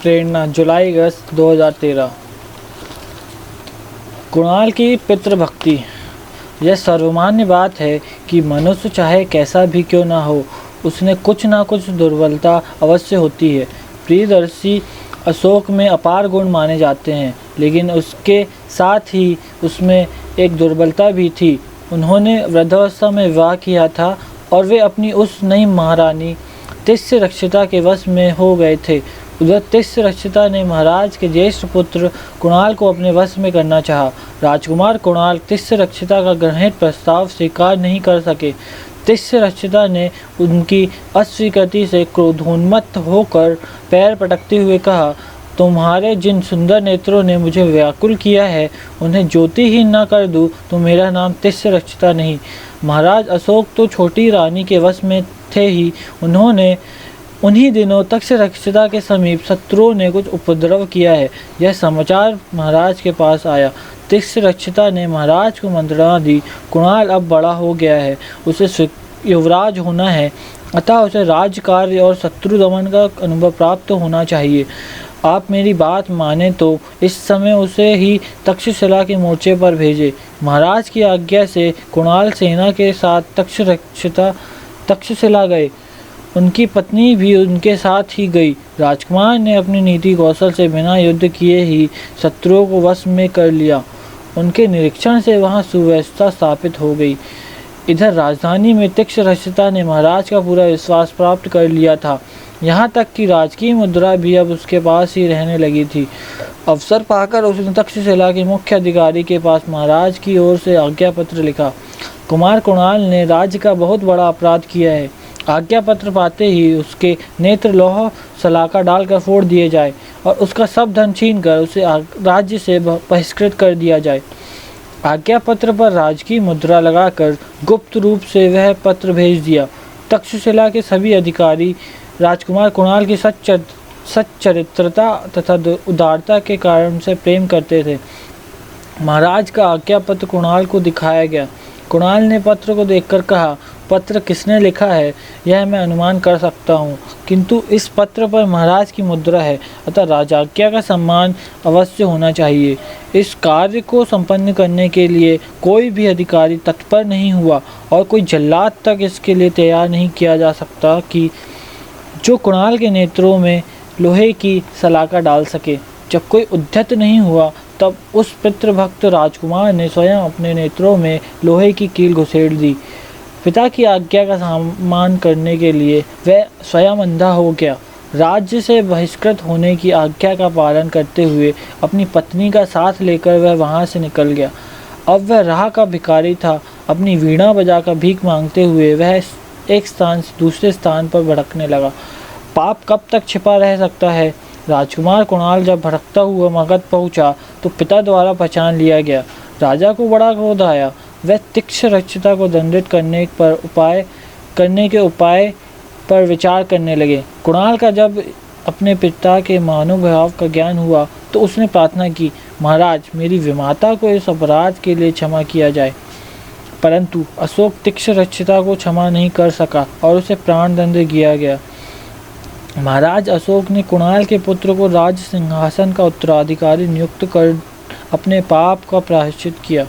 प्रेरणा जुलाई अगस्त 2013। कुणाल की पितृभक्ति। यह सर्वमान्य बात है कि मनुष्य चाहे कैसा भी क्यों ना हो, उसने कुछ ना कुछ दुर्बलता अवश्य होती है। प्रियदर्शी अशोक में अपार गुण माने जाते हैं, लेकिन उसके साथ ही उसमें एक दुर्बलता भी थी। उन्होंने वृद्धावस्था में विवाह किया था और वे अपनी उस नई महारानी तिष्य रक्षिता के वश में हो गए थे। उधर तिष्य रक्षिता ने महाराज के ज्येष्ठ पुत्र कुणाल को अपने वश में करना चाहा। राजकुमार कुणाल तिष्य रक्षिता का ग्रहित प्रस्ताव स्वीकार नहीं कर सके। तिष्य रक्षिता ने उनकी अस्वीकृति से क्रोधोन्मत्त होकर पैर पटकते हुए कहा, तुम्हारे जिन सुंदर नेत्रों ने मुझे व्याकुल किया है, उन्हें ज्योतिहीन न कर दूं तो मेरा नाम तिष्य रक्षिता नहीं। महाराज अशोक तो छोटी रानी के वश में थे ही। उन्होंने उन्हीं दिनों तिष्य रक्षिता के समीप शत्रुओं ने कुछ उपद्रव किया है, यह समाचार महाराज के पास आया। तिष्य रक्षिता ने महाराज को मंत्रणा दी, कुणाल अब बड़ा हो गया है, उसे युवराज होना है, अतः उसे राज्य कार्य और शत्रु दमन का अनुभव प्राप्त होना चाहिए। आप मेरी बात माने तो इस समय उसे ही तक्षशिला के मोर्चे पर भेजे। महाराज की आज्ञा से कुणाल सेना के साथ तक्षशिला गए। उनकी पत्नी भी उनके साथ ही गई। राजकुमार ने अपनी नीति कौशल से बिना युद्ध किए ही शत्रुओं को वश में कर लिया। उनके निरीक्षण से वहां सुव्यवस्था स्थापित हो गई। इधर राजधानी में तिष्य रक्षिता ने महाराज का पूरा विश्वास प्राप्त कर लिया था। यहाँ तक कि राजकीय मुद्रा भी अब उसके पास ही रहने लगी थी। अवसर पाकर उसने तक्षशिला के मुख्य अधिकारी के पास महाराज की ओर से आज्ञा पत्र लिखा। कुमार कुणाल ने राज्य का बहुत बड़ा अपराध किया है। आज्ञा पत्र पाते ही उसके नेत्र लौह सलाखा डालकर फोड़ दिए जाए और उसका सब धन छीन कर उसे राज्य से बहिष्कृत कर दिया जाए। आज्ञा पत्र पर राजकीय मुद्रा लगाकर गुप्त रूप से वह पत्र भेज दिया। तक्षशिला के सभी अधिकारी राजकुमार कुणाल की सच्चरित्रता तथा उदारता के कारण से प्रेम करते थे। महाराज का आज्ञा पत्र कुणाल को दिखाया गया। कुणाल ने पत्र को देखकर कहा, पत्र किसने लिखा है यह मैं अनुमान कर सकता हूँ, किंतु इस पत्र पर महाराज की मुद्रा है, अतः राजाज्ञा का सम्मान अवश्य होना चाहिए। इस कार्य को संपन्न करने के लिए कोई भी अधिकारी तत्पर नहीं हुआ और कोई जल्लाद तक इसके लिए तैयार नहीं किया जा सकता कि जो कुणाल के नेत्रों में लोहे की सलाखा डाल सके। जब कोई उद्यत नहीं हुआ तब उस पितृभक्त राजकुमार ने स्वयं अपने नेत्रों में लोहे की कील घुसेड़ दी। पिता की आज्ञा का सम्मान करने के लिए वह स्वयं अंधा हो गया। राज्य से बहिष्कृत होने की आज्ञा का पालन करते हुए अपनी पत्नी का साथ लेकर वह वहां से निकल गया। अब वह राह का भिखारी था। अपनी वीणा बजाकर भीख मांगते हुए वह एक स्थान से दूसरे स्थान पर भटकने लगा। पाप कब तक छिपा रह सकता है? राजकुमार कुणाल जब भटकता हुआ मगध पहुंचा तो पिता द्वारा पहचान लिया गया। राजा को बड़ा क्रोध आया। वह तिष्य रक्षिता को दंडित करने के उपाय पर विचार करने लगे। कुणाल का जब अपने पिता के महानुभाव का ज्ञान हुआ तो उसने प्रार्थना की, महाराज मेरी विमाता को इस अपराध के लिए क्षमा किया जाए। परंतु अशोक तिष्य रक्षिता को क्षमा नहीं कर सका और उसे प्राणदंड दिया गया। महाराज अशोक ने कुणाल के पुत्र को राज सिंहासन का उत्तराधिकारी नियुक्त कर अपने पाप का प्रायश्चित किया।